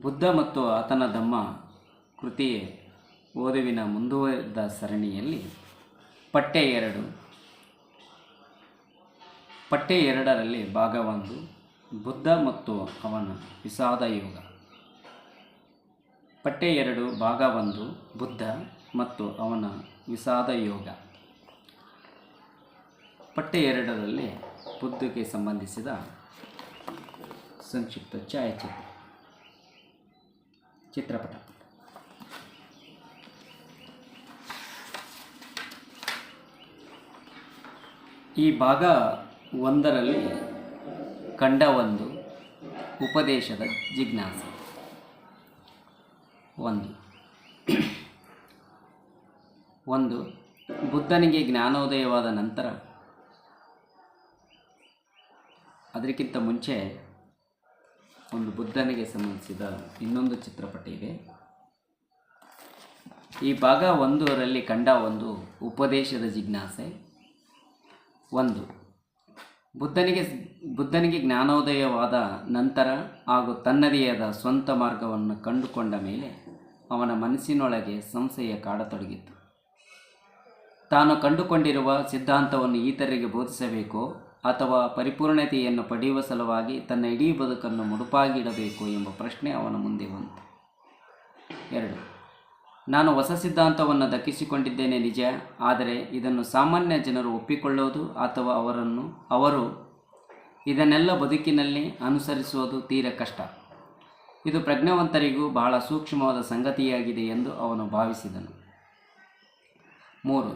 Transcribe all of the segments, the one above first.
ಬುದ್ಧ ಮತ್ತು ಆತನ ಧಮ್ಮ ಕೃತಿ ಓದುವಿನ ಮುಂದುವರೆದ ಸರಣಿಯಲ್ಲಿ ಪಠ್ಯ 2ರಲ್ಲಿ ಭಾಗ 1 ಬುದ್ಧ ಮತ್ತು ಅವನ ವಿಷಾದ ಯೋಗ. ಪಠ್ಯ 2 ಭಾಗ 1 ಬುದ್ಧ ಮತ್ತು ಅವನ ವಿಷಾದ ಯೋಗ. ಪಠ್ಯ 2ರಲ್ಲಿ ಬುದ್ಧಗೆ ಸಂಬಂಧಿಸಿದ ಸಂಕ್ಷಿಪ್ತ ಚಿತ್ರಪಟ. ಈ ಭಾಗ 1ರಲ್ಲಿ ಖಂಡ 1 ಉಪದೇಶದ ಜಿಜ್ಞಾಸೆ. 1 ಬುದ್ಧನಿಗೆ ಜ್ಞಾನೋದಯವಾದ ನಂತರ, ಅದಕ್ಕಿಂತ ಮುಂಚೆ ಒಂದು ಬುದ್ಧನಿಗೆ ಸಂಬಂಧಿಸಿದ ಇನ್ನೊಂದು ಚಿತ್ರಪಟ ಇದೆ. ಈ ಭಾಗ 1ರಲ್ಲಿ ಖಂಡ 1 ಉಪದೇಶದ ಜಿಜ್ಞಾಸೆ. 1 ಬುದ್ಧನಿಗೆ ಜ್ಞಾನೋದಯವಾದ ನಂತರ ಹಾಗೂ ತನ್ನದೇ ಆದ ಸ್ವಂತ ಮಾರ್ಗವನ್ನು ಕಂಡುಕೊಂಡ ಮೇಲೆ ಅವನ ಮನಸ್ಸಿನೊಳಗೆ ಸಂಶಯ ಕಾಡತೊಡಗಿತು. ತಾನು ಕಂಡುಕೊಂಡಿರುವ ಸಿದ್ಧಾಂತವನ್ನು ಇತರರಿಗೆ ಬೋಧಿಸಬೇಕೋ ಅಥವಾ ಪರಿಪೂರ್ಣತೆಯನ್ನು ಪಡೆಯುವ ಸಲುವಾಗಿ ತನ್ನ ಇಡೀ ಬದುಕನ್ನು ಮುಡುಪಾಗಿಡಬೇಕು ಎಂಬ ಪ್ರಶ್ನೆ ಅವನ ಮುಂದೆ ಬಂತು. 2 ನಾನು ಹೊಸ ಸಿದ್ಧಾಂತವನ್ನು ದಕ್ಕಿಸಿಕೊಂಡಿದ್ದೇನೆ ನಿಜ, ಆದರೆ ಇದನ್ನು ಸಾಮಾನ್ಯ ಜನರು ಒಪ್ಪಿಕೊಳ್ಳುವುದು ಅಥವಾ ಅವರು ಇದನ್ನೆಲ್ಲ ಬದುಕಿನಲ್ಲಿ ಅನುಸರಿಸುವುದು ತೀರ ಕಷ್ಟ. ಇದು ಪ್ರಜ್ಞಾವಂತರಿಗೂ ಬಹಳ ಸೂಕ್ಷ್ಮವಾದ ಸಂಗತಿಯಾಗಿದೆ ಎಂದು ಅವನು ಭಾವಿಸಿದನು. 3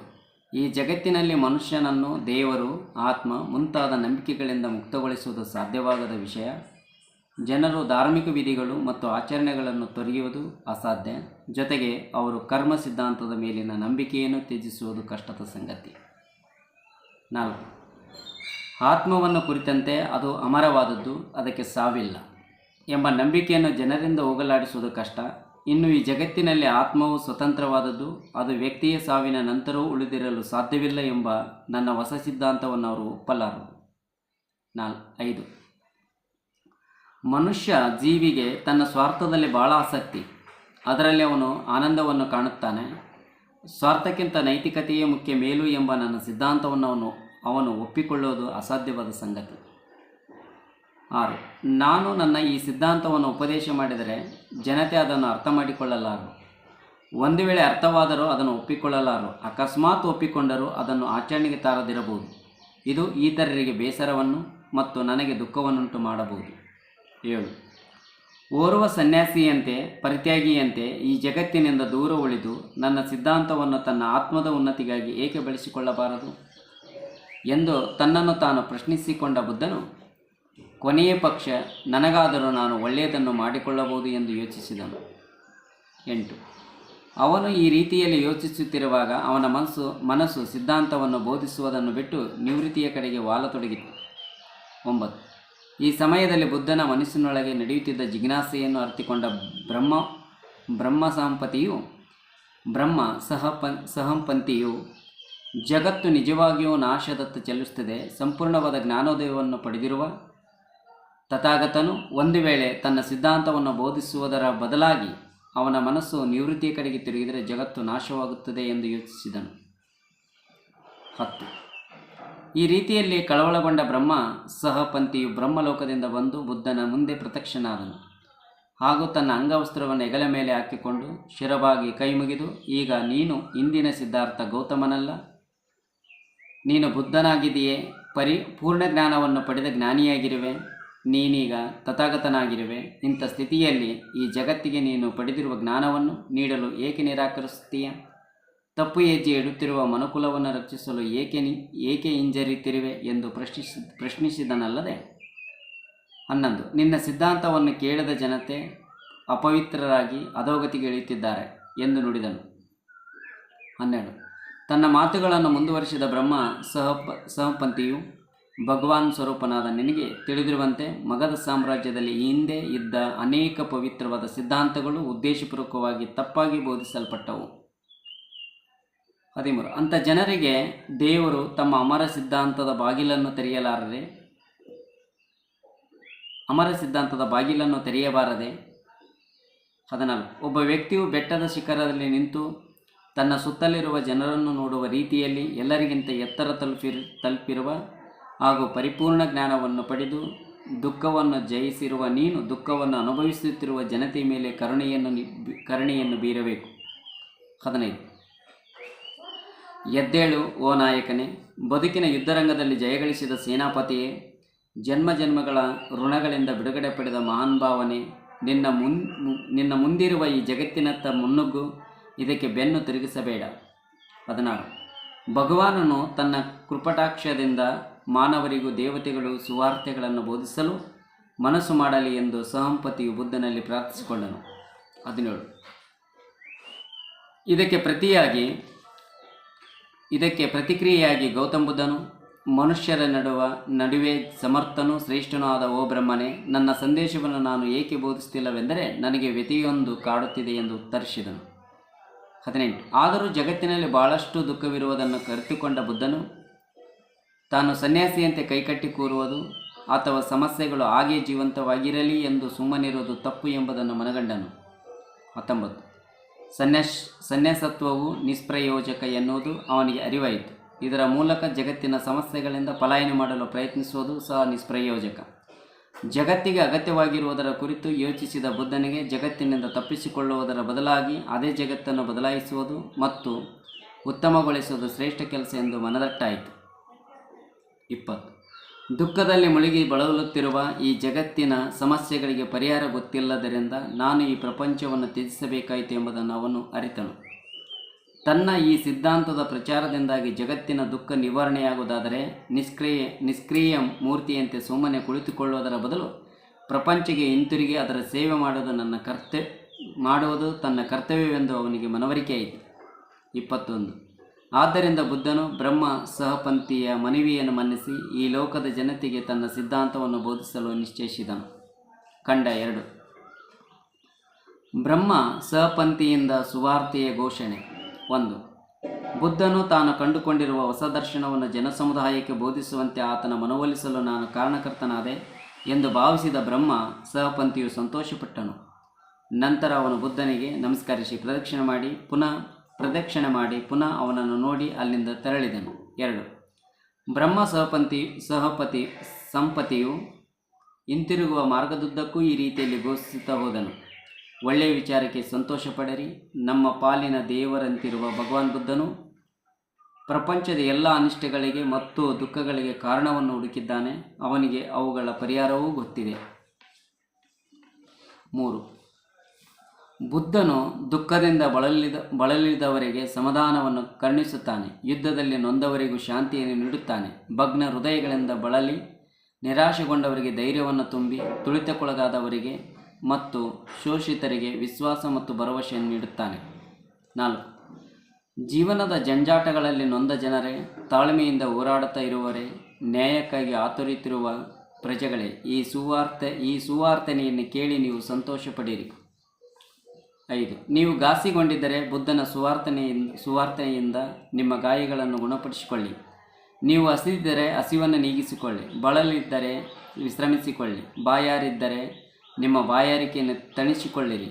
ಈ ಜಗತ್ತಿನಲ್ಲಿ ಮನುಷ್ಯನನ್ನು ದೇವರು, ಆತ್ಮ ಮುಂತಾದ ನಂಬಿಕೆಗಳಿಂದ ಮುಕ್ತಗೊಳಿಸುವುದು ಸಾಧ್ಯವಾಗದ ವಿಷಯ. ಜನರು ಧಾರ್ಮಿಕ ವಿಧಿಗಳು ಮತ್ತು ಆಚರಣೆಗಳನ್ನು ತೊರೆಯುವುದು ಅಸಾಧ್ಯ. ಜೊತೆಗೆ ಅವರು ಕರ್ಮ ಸಿದ್ಧಾಂತದ ಮೇಲಿನ ನಂಬಿಕೆಯನ್ನು ತ್ಯಜಿಸುವುದು ಕಷ್ಟದ ಸಂಗತಿ. 4 ಆತ್ಮವನ್ನು ಕುರಿತಂತೆ ಅದು ಅಮರವಾದದ್ದು, ಅದಕ್ಕೆ ಸಾವಿಲ್ಲ ಎಂಬ ನಂಬಿಕೆಯನ್ನು ಜನರಿಂದ ಹೋಗಲಾಡಿಸುವುದು ಕಷ್ಟ. ಇನ್ನು ಈ ಜಗತ್ತಿನಲ್ಲಿ ಆತ್ಮವು ಸ್ವತಂತ್ರವಾದದ್ದು, ಅದು ವ್ಯಕ್ತಿಯ ಸಾವಿನ ನಂತರವೂ ಉಳಿದಿರಲು ಸಾಧ್ಯವಿಲ್ಲ ಎಂಬ ನನ್ನ ಹೊಸ ಸಿದ್ಧಾಂತವನ್ನು ಅವರು ಒಪ್ಪಲಾರರು. 5 ಮನುಷ್ಯ ಜೀವಿಗೆ ತನ್ನ ಸ್ವಾರ್ಥದಲ್ಲಿ ಬಹಳ ಆಸಕ್ತಿ. ಅದರಲ್ಲಿ ಅವನು ಆನಂದವನ್ನು ಕಾಣುತ್ತಾನೆ. ಸ್ವಾರ್ಥಕ್ಕಿಂತ ನೈತಿಕತೆಯೇ ಮುಖ್ಯ ಮೇಲು ಎಂಬ ನನ್ನ ಸಿದ್ಧಾಂತವನ್ನು ಅವನು ಒಪ್ಪಿಕೊಳ್ಳುವುದು ಅಸಾಧ್ಯವಾದ ಸಂಗತಿ. 6 ನಾನು ನನ್ನ ಈ ಸಿದ್ಧಾಂತವನ್ನು ಉಪದೇಶ ಮಾಡಿದರೆ ಜನತೆ ಅದನ್ನು ಅರ್ಥ ಮಾಡಿಕೊಳ್ಳಲಾರರು. ಒಂದು ವೇಳೆ ಅರ್ಥವಾದರೂ ಅದನ್ನು ಒಪ್ಪಿಕೊಳ್ಳಲಾರರು. ಅಕಸ್ಮಾತ್ ಒಪ್ಪಿಕೊಂಡರೂ ಅದನ್ನು ಆಚರಣೆಗೆ ತಾರದಿರಬಹುದು. ಇದು ಇತರರಿಗೆ ಬೇಸರವನ್ನು ಮತ್ತು ನನಗೆ ದುಃಖವನ್ನುಂಟು ಮಾಡಬಹುದು. 7 ಓರ್ವ ಸನ್ಯಾಸಿಯಂತೆ, ಪರಿತ್ಯಾಗಿಯಂತೆ ಈ ಜಗತ್ತಿನಿಂದ ದೂರ ಉಳಿದು ನನ್ನ ಸಿದ್ಧಾಂತವನ್ನು ತನ್ನ ಆತ್ಮದ ಉನ್ನತಿಗಾಗಿ ಏಕೆ ಬಳಸಿಕೊಳ್ಳಬಾರದು ಎಂದು ತನ್ನನ್ನು ತಾನು ಪ್ರಶ್ನಿಸಿಕೊಂಡ ಬುದ್ಧನು, ಕೊನೆಯ ಪಕ್ಷ ನನಗಾದರೂ ನಾನು ಒಳ್ಳೆಯದನ್ನು ಮಾಡಿಕೊಳ್ಳಬಹುದು ಎಂದು ಯೋಚಿಸಿದನು. 8 ಅವನು ಈ ರೀತಿಯಲ್ಲಿ ಯೋಚಿಸುತ್ತಿರುವಾಗ ಅವನ ಮನಸ್ಸು ಸಿದ್ಧಾಂತವನ್ನು ಬೋಧಿಸುವುದನ್ನು ಬಿಟ್ಟು ನಿವೃತ್ತಿಯ ಕಡೆಗೆ ವಾಲತೊಡಗಿತು. 9 ಈ ಸಮಯದಲ್ಲಿ ಬುದ್ಧನ ಮನಸ್ಸಿನೊಳಗೆ ನಡೆಯುತ್ತಿದ್ದ ಜಿಜ್ಞಾಸೆಯನ್ನು ಅರ್ಥಿಕೊಂಡ ಬ್ರಹ್ಮ ಸಹಪಂಥಿಯು ಜಗತ್ತು ನಿಜವಾಗಿಯೂ ನಾಶದತ್ತ ಚಲಿಸುತ್ತದೆ. ಸಂಪೂರ್ಣವಾದ ಜ್ಞಾನೋದಯವನ್ನು ಪಡೆದಿರುವ ತಥಾಗತನು ಒಂದು ವೇಳೆ ತನ್ನ ಸಿದ್ಧಾಂತವನ್ನು ಬೋಧಿಸುವುದರ ಬದಲಾಗಿ ಅವನ ಮನಸ್ಸು ನಿವೃತ್ತಿಯ ಕಡೆಗೆ ತಿರುಗಿದರೆ ಜಗತ್ತು ನಾಶವಾಗುತ್ತದೆ ಎಂದು ಯೋಚಿಸಿದನು. 10 ಈ ರೀತಿಯಲ್ಲಿ ಕಳವಳಗೊಂಡ ಬ್ರಹ್ಮ ಸಹಪಂಥಿಯು ಬ್ರಹ್ಮಲೋಕದಿಂದ ಬಂದು ಬುದ್ಧನ ಮುಂದೆ ಪ್ರತ್ಯಕ್ಷನಾದನು ಹಾಗೂ ತನ್ನ ಅಂಗವಸ್ತ್ರವನ್ನು ಹೆಗಲ ಮೇಲೆ ಹಾಕಿಕೊಂಡು ಶಿರಬಾಗಿ ಕೈ ಮುಗಿದು, ಈಗ ನೀನು ಇಂದಿನ ಸಿದ್ಧಾರ್ಥ ಗೌತಮನಲ್ಲ, ನೀನು ಬುದ್ಧನಾಗಿದೆಯೇ, ಪೂರ್ಣ ಜ್ಞಾನವನ್ನು ಪಡೆದ ಜ್ಞಾನಿಯಾಗಿರುವೆ, ನೀನೀಗ ತಥಾಗತನಾಗಿರುವೆ. ಇಂಥ ಸ್ಥಿತಿಯಲ್ಲಿ ಈ ಜಗತ್ತಿಗೆ ನೀನು ಪಡೆದಿರುವ ಜ್ಞಾನವನ್ನು ನೀಡಲು ಏಕೆ ನಿರಾಕರಿಸುತ್ತೀಯ? ತಪ್ಪು ಹೆಜ್ಜೆ ಇಡುತ್ತಿರುವ ಮನುಕುಲವನ್ನು ರಕ್ಷಿಸಲು ಏಕೆ ಹಿಂಜರಿತಿರುವೆ ಎಂದು ಪ್ರಶ್ನಿಸಿದನಲ್ಲದೆ. 11 ನಿನ್ನ ಸಿದ್ಧಾಂತವನ್ನು ಕೇಳದ ಜನತೆ ಅಪವಿತ್ರರಾಗಿ ಅಧೋಗತಿಗೆ ಇಳಿಯುತ್ತಿದ್ದಾರೆ ಎಂದು ನುಡಿದನು. 12 ತನ್ನ ಮಾತುಗಳನ್ನು ಮುಂದುವರಿಸಿದ ಬ್ರಹ್ಮ ಸಹಪಂಥಿಯು, ಭಗವಾನ್ ಸ್ವರೂಪನಾದ ನಿನಗೆ ತಿಳಿದಿರುವಂತೆ ಮಗಧ ಸಾಮ್ರಾಜ್ಯದಲ್ಲಿ ಈ ಹಿಂದೆ ಇದ್ದ ಅನೇಕ ಪವಿತ್ರವಾದ ಸಿದ್ಧಾಂತಗಳು ಉದ್ದೇಶಪೂರ್ವಕವಾಗಿ ತಪ್ಪಾಗಿ ಬೋಧಿಸಲ್ಪಟ್ಟವು. 13 ಅಂಥ ಜನರಿಗೆ ದೇವರು ತಮ್ಮ ಅಮರ ಸಿದ್ಧಾಂತದ ಬಾಗಿಲನ್ನು ತೆರೆಯಬಾರದೆ 14. ಒಬ್ಬ ವ್ಯಕ್ತಿಯು ಬೆಟ್ಟದ ಶಿಖರದಲ್ಲಿ ನಿಂತು ತನ್ನ ಸುತ್ತಲಿರುವ ಜನರನ್ನು ನೋಡುವ ರೀತಿಯಲ್ಲಿ ಎಲ್ಲರಿಗಿಂತ ಎತ್ತರ ತಲುಪಿರುವ ಹಾಗೂ ಪರಿಪೂರ್ಣ ಜ್ಞಾನವನ್ನು ಪಡೆದು ದುಃಖವನ್ನು ಜಯಿಸಿರುವ ನೀನು ದುಃಖವನ್ನು ಅನುಭವಿಸುತ್ತಿರುವ ಜನತೆಯ ಮೇಲೆ ಕರುಣೆಯನ್ನು ಬೀರಬೇಕು. 15. ಎದ್ದೇಳು ಓ ನಾಯಕನೇ, ಬದುಕಿನ ಯುದ್ಧರಂಗದಲ್ಲಿ ಜಯಗಳಿಸಿದ ಸೇನಾಪತಿಯೇ, ಜನ್ಮಗಳ ಋಣಗಳಿಂದ ಬಿಡುಗಡೆ ಪಡೆದ ಮಹಾನುಭಾವನೆ, ನಿನ್ನ ಮುಂದಿರುವ ಈ ಜಗತ್ತಿನತ್ತ ಮುನ್ನುಗ್ಗು, ಇದಕ್ಕೆ ಬೆನ್ನು ತಿರುಗಿಸಬೇಡ. 16. ಭಗವಾನನು ತನ್ನ ಕೃಪಟಾಕ್ಷದಿಂದ ಮಾನವರಿಗೂ ದೇವತೆಗಳು ಸುವಾರ್ತೆಗಳನ್ನು ಬೋಧಿಸಲು ಮನಸ್ಸು ಮಾಡಲಿ ಎಂದು ಸಹಂಪತಿಯು ಬುದ್ಧನಲ್ಲಿ ಪ್ರಾರ್ಥಿಸಿಕೊಂಡನು. 17. ಇದಕ್ಕೆ ಪ್ರತಿಕ್ರಿಯೆಯಾಗಿ ಗೌತಮ ಬುದ್ಧನು, ಮನುಷ್ಯರ ನಡುವೆ ಸಮರ್ಥನೂ ಶ್ರೇಷ್ಠನೂ ಆದ ಓ ಬ್ರಹ್ಮನೇ, ನನ್ನ ಸಂದೇಶವನ್ನು ನಾನು ಏಕೆ ಬೋಧಿಸುತ್ತಿಲ್ಲವೆಂದರೆ ನನಗೆ ವ್ಯಥೆಯೊಂದು ಕಾಡುತ್ತಿದೆ ಎಂದು ಉತ್ತರಿಸಿದನು. 18. ಆದರೂ ಜಗತ್ತಿನಲ್ಲಿ ಬಹಳಷ್ಟು ದುಃಖವಿರುವುದನ್ನು ಅರಿತುಕೊಂಡ ಬುದ್ಧನು ತಾನು ಸನ್ಯಾಸಿಯಂತೆ ಕೈಕಟ್ಟಿ ಕೂರುವುದು ಅಥವಾ ಸಮಸ್ಯೆಗಳು ಹಾಗೇ ಜೀವಂತವಾಗಿರಲಿ ಎಂದು ಸುಮ್ಮನಿರುವುದು ತಪ್ಪು ಎಂಬುದನ್ನು ಮನಗಂಡನು. 19. ಸನ್ಯಾಸತ್ವವು ನಿಷ್ಪ್ರಯೋಜಕ ಎನ್ನುವುದು ಅವನಿಗೆ ಅರಿವಾಯಿತು. ಇದರ ಮೂಲಕ ಜಗತ್ತಿನ ಸಮಸ್ಯೆಗಳಿಂದ ಪಲಾಯನ ಮಾಡಲು ಪ್ರಯತ್ನಿಸುವುದು ಸಹ ನಿಷ್ಪ್ರಯೋಜಕ. ಜಗತ್ತಿಗೆ ಅಗತ್ಯವಾಗಿರುವುದರ ಕುರಿತು ಯೋಚಿಸಿದ ಬುದ್ಧನಿಗೆ ಜಗತ್ತಿನಿಂದ ತಪ್ಪಿಸಿಕೊಳ್ಳುವುದರ ಬದಲಾಗಿ ಅದೇ ಜಗತ್ತನ್ನು ಬದಲಾಯಿಸುವುದು ಮತ್ತು ಉತ್ತಮಗೊಳಿಸುವುದು ಶ್ರೇಷ್ಠ ಕೆಲಸ ಎಂದು ಮನದಟ್ಟಾಯಿತು. 20. ದುಃಖದಲ್ಲಿ ಮುಳುಗಿ ಬಳಲುತ್ತಿರುವ ಈ ಜಗತ್ತಿನ ಸಮಸ್ಯೆಗಳಿಗೆ ಪರಿಹಾರ ಗೊತ್ತಿಲ್ಲದರಿಂದ ನಾನು ಈ ಪ್ರಪಂಚವನ್ನು ತ್ಯಜಿಸಬೇಕಾಯಿತು ಎಂಬುದನ್ನು ಅವನು ಅರಿತನು. ತನ್ನ ಈ ಸಿದ್ಧಾಂತದ ಪ್ರಚಾರದಿಂದಾಗಿ ಜಗತ್ತಿನ ದುಃಖ ನಿವಾರಣೆಯಾಗುವುದಾದರೆ ನಿಷ್ಕ್ರಿಯ ಮೂರ್ತಿಯಂತೆ ಸುಮ್ಮನೆ ಕುಳಿತುಕೊಳ್ಳುವುದರ ಬದಲು ಪ್ರಪಂಚಕ್ಕೆ ಹಿಂತಿರುಗಿ ಅದರ ಸೇವೆ ಮಾಡುವುದು ತನ್ನ ಕರ್ತವ್ಯವೆಂದು ಅವನಿಗೆ ಮನವರಿಕೆಯಾಯಿತು. 21. ಆದ್ದರಿಂದ ಬುದ್ಧನು ಬ್ರಹ್ಮ ಸಹಪಂಥಿಯ ಮನವಿಯನ್ನು ಮನ್ನಿಸಿ ಈ ಲೋಕದ ಜನತೆಗೆ ತನ್ನ ಸಿದ್ಧಾಂತವನ್ನು ಬೋಧಿಸಲು ನಿಶ್ಚಯಿಸಿದನು. ಖಂಡ 2. ಬ್ರಹ್ಮ ಸಹಪಂಥಿಯಿಂದ ಸುವಾರ್ತೆಯ ಘೋಷಣೆ. 1. ಬುದ್ಧನು ತಾನು ಕಂಡುಕೊಂಡಿರುವ ಹೊಸ ದರ್ಶನವನ್ನು ಜನಸಮುದಾಯಕ್ಕೆ ಬೋಧಿಸುವಂತೆ ಆತನ ಮನವೊಲಿಸಲು ನಾನು ಕಾರಣಕರ್ತನಾದೆ ಎಂದು ಭಾವಿಸಿದ ಬ್ರಹ್ಮ ಸಹಪಂಥಿಯು ಸಂತೋಷಪಟ್ಟನು. ನಂತರ ಅವನು ಬುದ್ಧನಿಗೆ ನಮಸ್ಕರಿಸಿ ಪ್ರದಕ್ಷಿಣೆ ಮಾಡಿ ಪುನಃ ಅವನನ್ನು ನೋಡಿ ಅಲ್ಲಿಂದ ತೆರಳಿದನು. 2. ಬ್ರಹ್ಮ ಸಂಪತಿಯು ಹಿಂತಿರುಗುವ ಮಾರ್ಗದುದ್ದಕ್ಕೂ ಈ ರೀತಿಯಲ್ಲಿ ಘೋಷಿಸುತ್ತಾ ಹೋದನು. ಒಳ್ಳೆಯ ವಿಚಾರಕ್ಕೆ ಸಂತೋಷಪಡಿರಿ. ನಮ್ಮ ಪಾಲಿನ ದೇವರಂತಿರುವ ಭಗವಾನ್ ಬುದ್ಧನು ಪ್ರಪಂಚದ ಎಲ್ಲ ಅನಿಷ್ಟಗಳಿಗೆ ಮತ್ತು ದುಃಖಗಳಿಗೆ ಕಾರಣವನ್ನು ಹುಡುಕಿದ್ದಾನೆ. ಅವನಿಗೆ ಅವುಗಳ ಪರಿಹಾರವೂ ಗೊತ್ತಿದೆ. 3. ಬುದ್ಧನು ದುಃಖದಿಂದ ಬಳಲಿದವರಿಗೆ ಸಮಾಧಾನವನ್ನು ಕರುಣಿಸುತ್ತಾನೆ. ಯುದ್ಧದಲ್ಲಿ ನೊಂದವರಿಗೂ ಶಾಂತಿಯನ್ನು ನೀಡುತ್ತಾನೆ. ಭಗ್ನ ಹೃದಯಗಳಿಂದ ಬಳಲಿ ನಿರಾಶೆಗೊಂಡವರಿಗೆ ಧೈರ್ಯವನ್ನು ತುಂಬಿ ತುಳಿತಕ್ಕೊಳಗಾದವರಿಗೆ ಮತ್ತು ಶೋಷಿತರಿಗೆ ವಿಶ್ವಾಸ ಮತ್ತು ಭರವಸೆಯನ್ನು ನೀಡುತ್ತಾನೆ. 4. ಜೀವನದ ಜಂಜಾಟಗಳಲ್ಲಿ ನೊಂದ ಜನರೇ, ತಾಳ್ಮೆಯಿಂದ ಹೋರಾಡುತ್ತಾ ಇರುವವರೇ, ನ್ಯಾಯಕ್ಕಾಗಿ ಆತುರಿತಿರುವ ಪ್ರಜೆಗಳೇ, ಈ ಸುವಾರ್ತನೆಯನ್ನು ಕೇಳಿ ನೀವು ಸಂತೋಷಪಡಿರಿ. 5. ನೀವು ಘಾಸಿಗೊಂಡಿದ್ದರೆ ಬುದ್ಧನ ಸುವಾರ್ತೆಯಿಂದ ನಿಮ್ಮ ಗಾಯಗಳನ್ನು ಗುಣಪಡಿಸಿಕೊಳ್ಳಿ. ನೀವು ಹಸಿದಿದ್ದರೆ ಹಸಿವನ್ನು ನೀಗಿಸಿಕೊಳ್ಳಿ. ಬಳಲಿದ್ದರೆ ವಿಶ್ರಮಿಸಿಕೊಳ್ಳಿ. ಬಾಯಾರಿದ್ದರೆ ನಿಮ್ಮ ಬಾಯಾರಿಕೆಯನ್ನು ತಣಿಸಿಕೊಳ್ಳಿರಿ.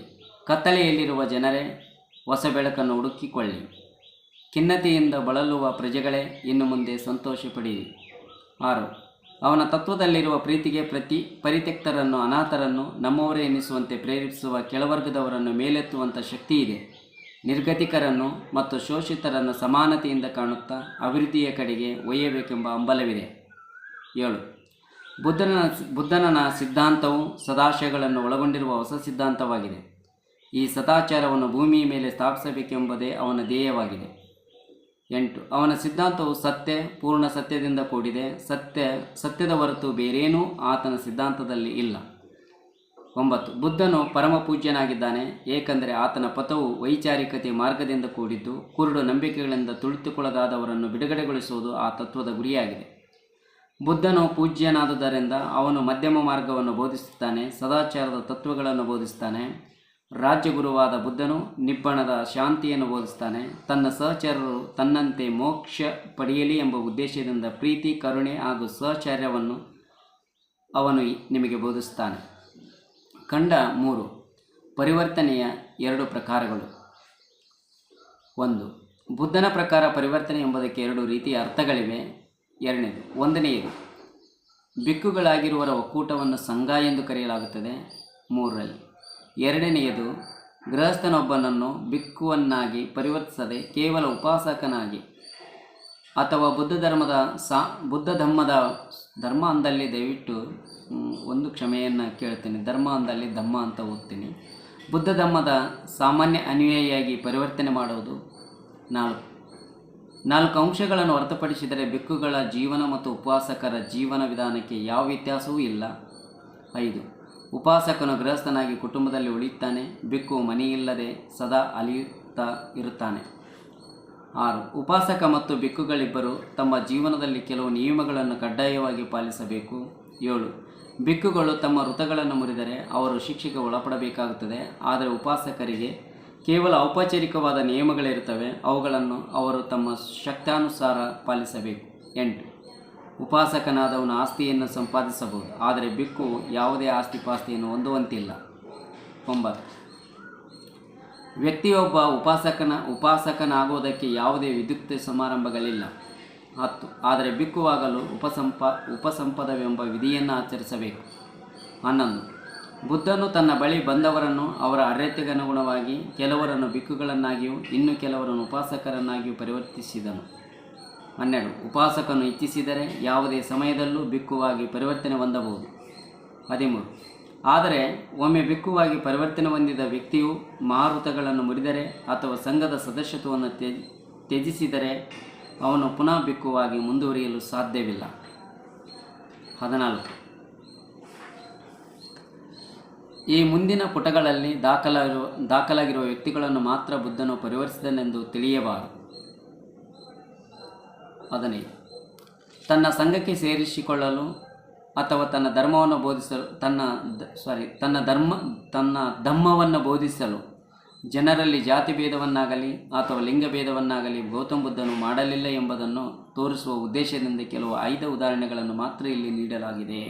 ಕತ್ತಲೆಯಲ್ಲಿರುವ ಜನರೇ, ಹೊಸ ಬೆಳಕನ್ನು ಹುಡುಕಿಕೊಳ್ಳಿ. ಖಿನ್ನತೆಯಿಂದ ಬಳಲುವ ಪ್ರಜೆಗಳೇ, ಇನ್ನು ಮುಂದೆ ಸಂತೋಷ ಪಡಿರಿ. 6. ಅವನ ತತ್ವದಲ್ಲಿರುವ ಪ್ರೀತಿಗೆ ಪರಿತ್ಯಕ್ತರನ್ನು, ಅನಾಥರನ್ನು ನಮ್ಮವರೇ ಎನ್ನಿಸುವಂತೆ ಪ್ರೇರೇಪಿಸುವ ಕೆಳವರ್ಗದವರನ್ನು ಮೇಲೆತ್ತುವಂಥ ಶಕ್ತಿ ಇದೆ. ನಿರ್ಗತಿಕರನ್ನು ಮತ್ತು ಶೋಷಿತರನ್ನು ಸಮಾನತೆಯಿಂದ ಕಾಣುತ್ತಾ ಅಭಿವೃದ್ಧಿಯ ಕಡೆಗೆ ಒಯ್ಯಬೇಕೆಂಬ ಹಂಬಲವಿದೆ. 7. ಬುದ್ಧನ ಸಿದ್ಧಾಂತವು ಸದಾಶಯಗಳನ್ನು ಒಳಗೊಂಡಿರುವ ಹೊಸ ಸಿದ್ಧಾಂತವಾಗಿದೆ. ಈ ಸದಾಚಾರವನ್ನು ಭೂಮಿಯ ಮೇಲೆ ಸ್ಥಾಪಿಸಬೇಕೆಂಬುದೇ ಅವನ ಧ್ಯೇಯವಾಗಿದೆ. 8. ಅವನ ಸಿದ್ಧಾಂತವು ಪೂರ್ಣ ಸತ್ಯದಿಂದ ಕೂಡಿದೆ. ಸತ್ಯದ ಹೊರತು ಬೇರೇನೂ ಆತನ ಸಿದ್ಧಾಂತದಲ್ಲಿ ಇಲ್ಲ. 9. ಬುದ್ಧನು ಪರಮ ಪೂಜ್ಯನಾಗಿದ್ದಾನೆ, ಏಕೆಂದರೆ ಆತನ ಪಥವು ವೈಚಾರಿಕತೆ ಮಾರ್ಗದಿಂದ ಕೂಡಿದ್ದು, ಕುರುಡು ನಂಬಿಕೆಗಳಿಂದ ತುಳಿತಕ್ಕೊಳಗಾದವರನ್ನು ಬಿಡುಗಡೆಗೊಳಿಸುವುದು ಆ ತತ್ವದ ಗುರಿಯಾಗಿದೆ. ಬುದ್ಧನು ಪೂಜ್ಯನಾದುದರಿಂದ ಅವನು ಮಧ್ಯಮ ಮಾರ್ಗವನ್ನು ಬೋಧಿಸುತ್ತಾನೆ, ಸದಾಚಾರದ ತತ್ವಗಳನ್ನು ಬೋಧಿಸುತ್ತಾನೆ. ರಾಜ್ಯಗುರುವಾದ ಬುದ್ಧನು ನಿಬ್ಬಣದ ಶಾಂತಿಯನ್ನು ಬೋಧಿಸುತ್ತಾನೆ. ತನ್ನ ಸಹಚರರು ತನ್ನಂತೆ ಮೋಕ್ಷ ಪಡೆಯಲಿ ಎಂಬ ಉದ್ದೇಶದಿಂದ ಪ್ರೀತಿ, ಕರುಣೆ ಹಾಗೂ ಸಹಚರ್ಯವನ್ನು ಅವನು ನಿಮಗೆ ಬೋಧಿಸುತ್ತಾನೆ. ಖಂಡ 3. ಪರಿವರ್ತನೆಯ 2 ಪ್ರಕಾರಗಳು. 1. ಬುದ್ಧನ ಪ್ರಕಾರ ಪರಿವರ್ತನೆ ಎಂಬುದಕ್ಕೆ 2 ರೀತಿಯ ಅರ್ಥಗಳಿವೆ. ಒಂದನೆಯದು ಬಿಕ್ಕುಗಳಾಗಿರುವವರ ಒಕ್ಕೂಟವನ್ನು ಸಂಘ ಎಂದು ಕರೆಯಲಾಗುತ್ತದೆ 3ರಲ್ಲಿ. ಎರಡನೆಯದು ಗೃಹಸ್ಥನೊಬ್ಬನನ್ನು ಬಿಕ್ಕುವನ್ನಾಗಿ ಪರಿವರ್ತಿಸದೆ ಕೇವಲ ಉಪಾಸಕನಾಗಿ ಅಥವಾ ಬುದ್ಧ ಧರ್ಮ ಅಂದಲ್ಲಿ ದಯವಿಟ್ಟು ಒಂದು ಕ್ಷಮೆಯನ್ನು ಕೇಳ್ತೀನಿ, ಧರ್ಮ ಅಂದಲ್ಲಿ ಧಮ್ಮ ಅಂತ ಓದ್ತೀನಿ. ಬುದ್ಧ ಧಮ್ಮದ ಸಾಮಾನ್ಯ ಅನುಯಾಯಿಯಾಗಿ ಪರಿವರ್ತನೆ ಮಾಡುವುದು. 4 ಅಂಶಗಳನ್ನು ಹೊರತುಪಡಿಸಿದರೆ ಬಿಕ್ಕುಗಳ ಜೀವನ ಮತ್ತು ಉಪಾಸಕರ ಜೀವನ ವಿಧಾನಕ್ಕೆ ಯಾವ ವ್ಯತ್ಯಾಸವೂ ಇಲ್ಲ. 5. ಉಪಾಸಕನು ಗೃಹಸ್ಥನಾಗಿ ಕುಟುಂಬದಲ್ಲಿ ಉಳಿಯುತ್ತಾನೆ. ಬಿಕ್ಕು ಮನೆಯಿಲ್ಲದೆ ಸದಾ ಅಲಿಯುತ್ತಾ ಇರುತ್ತಾನೆ. 6. ಉಪಾಸಕ ಮತ್ತು ಬಿಕ್ಕುಗಳಿಬ್ಬರು ತಮ್ಮ ಜೀವನದಲ್ಲಿ ಕೆಲವು ನಿಯಮಗಳನ್ನು ಕಡ್ಡಾಯವಾಗಿ ಪಾಲಿಸಬೇಕು. 7. ಬಿಕ್ಕುಗಳು ತಮ್ಮ ವೃತಗಳನ್ನು ಮುರಿದರೆ ಅವರು ಶಿಕ್ಷೆಗೆ ಒಳಪಡಬೇಕಾಗುತ್ತದೆ. ಆದರೆ ಉಪಾಸಕರಿಗೆ ಕೇವಲ ಔಪಚಾರಿಕವಾದ ನಿಯಮಗಳಿರುತ್ತವೆ, ಅವುಗಳನ್ನು ಅವರು ತಮ್ಮ ಶಕ್ತಾನುಸಾರ ಪಾಲಿಸಬೇಕು. 8. ಉಪಾಸಕನಾದವನು ಆಸ್ತಿಯನ್ನು ಸಂಪಾದಿಸಬಹುದು, ಆದರೆ ಬಿಕ್ಕು ಯಾವುದೇ ಆಸ್ತಿಪಾಸ್ತಿಯನ್ನು ಹೊಂದುವಂತಿಲ್ಲ. 9. ವ್ಯಕ್ತಿಯೊಬ್ಬ ಉಪಾಸಕನಾಗುವುದಕ್ಕೆ ಯಾವುದೇ ವಿದ್ಯುಕ್ತ ಸಮಾರಂಭಗಳಿಲ್ಲ. 10. ಆದರೆ ಬಿಕ್ಕುವಾಗಲು ಉಪಸಂಪದವೆಂಬ ವಿಧಿಯನ್ನು ಆಚರಿಸಬೇಕು. 11. ಬುದ್ಧನು ತನ್ನ ಬಳಿ ಬಂದವರನ್ನು ಅವರ ಅರ್ಹತೆಗನುಗುಣವಾಗಿ ಕೆಲವರನ್ನು ಬಿಕ್ಕುಗಳನ್ನಾಗಿಯೂ ಇನ್ನು ಕೆಲವರನ್ನು ಉಪಾಸಕರನ್ನಾಗಿಯೂ ಪರಿವರ್ತಿಸಿದನು. 12. ಉಪಾಸಕನು ಇಚ್ಛಿಸಿದರೆ ಯಾವುದೇ ಸಮಯದಲ್ಲೂ ಬಿಕ್ಕುವಾಗಿ ಪರಿವರ್ತನೆ ಹೊಂದಬಹುದು. 13. ಆದರೆ ಒಮ್ಮೆ ಬಿಕ್ಕುವಾಗಿ ಪರಿವರ್ತನೆ ಹೊಂದಿದ ವ್ಯಕ್ತಿಯು ಮಹಾವೃತಗಳನ್ನು ಮುರಿದರೆ ಅಥವಾ ಸಂಘದ ಸದಸ್ಯತ್ವವನ್ನು ತ್ಯಜಿಸಿದರೆ ಅವನು ಪುನಃ ಬಿಕ್ಕುವಾಗಿ ಮುಂದುವರಿಯಲು ಸಾಧ್ಯವಿಲ್ಲ. 14. ಈ ಮುಂದಿನ ಪುಟಗಳಲ್ಲಿ ದಾಖಲಾಗಿರುವ ವ್ಯಕ್ತಿಗಳನ್ನು ಮಾತ್ರ ಬುದ್ಧನು ಪರಿವರ್ತಿಸಿದನೆಂದು ತಿಳಿಯಬಾರದು. 15. ತನ್ನ ಸಂಘಕ್ಕೆ ಸೇರಿಸಿಕೊಳ್ಳಲು ಅಥವಾ ತನ್ನ ಧರ್ಮವನ್ನು ಬೋಧಿಸಲು ತನ್ನ ಧಮ್ಮವನ್ನು ಬೋಧಿಸಲು ಜನರಲ್ಲಿ ಜಾತಿ ಭೇದವನ್ನಾಗಲಿ ಅಥವಾ ಲಿಂಗಭೇದವನ್ನಾಗಲಿ ಗೌತಮ ಬುದ್ಧನು ಮಾಡಲಿಲ್ಲ ಎಂಬುದನ್ನು ತೋರಿಸುವ ಉದ್ದೇಶದಿಂದ ಕೆಲವು ಆಯ್ದ ಉದಾಹರಣೆಗಳನ್ನು ಮಾತ್ರ ಇಲ್ಲಿ ನೀಡಲಾಗಿದೆ.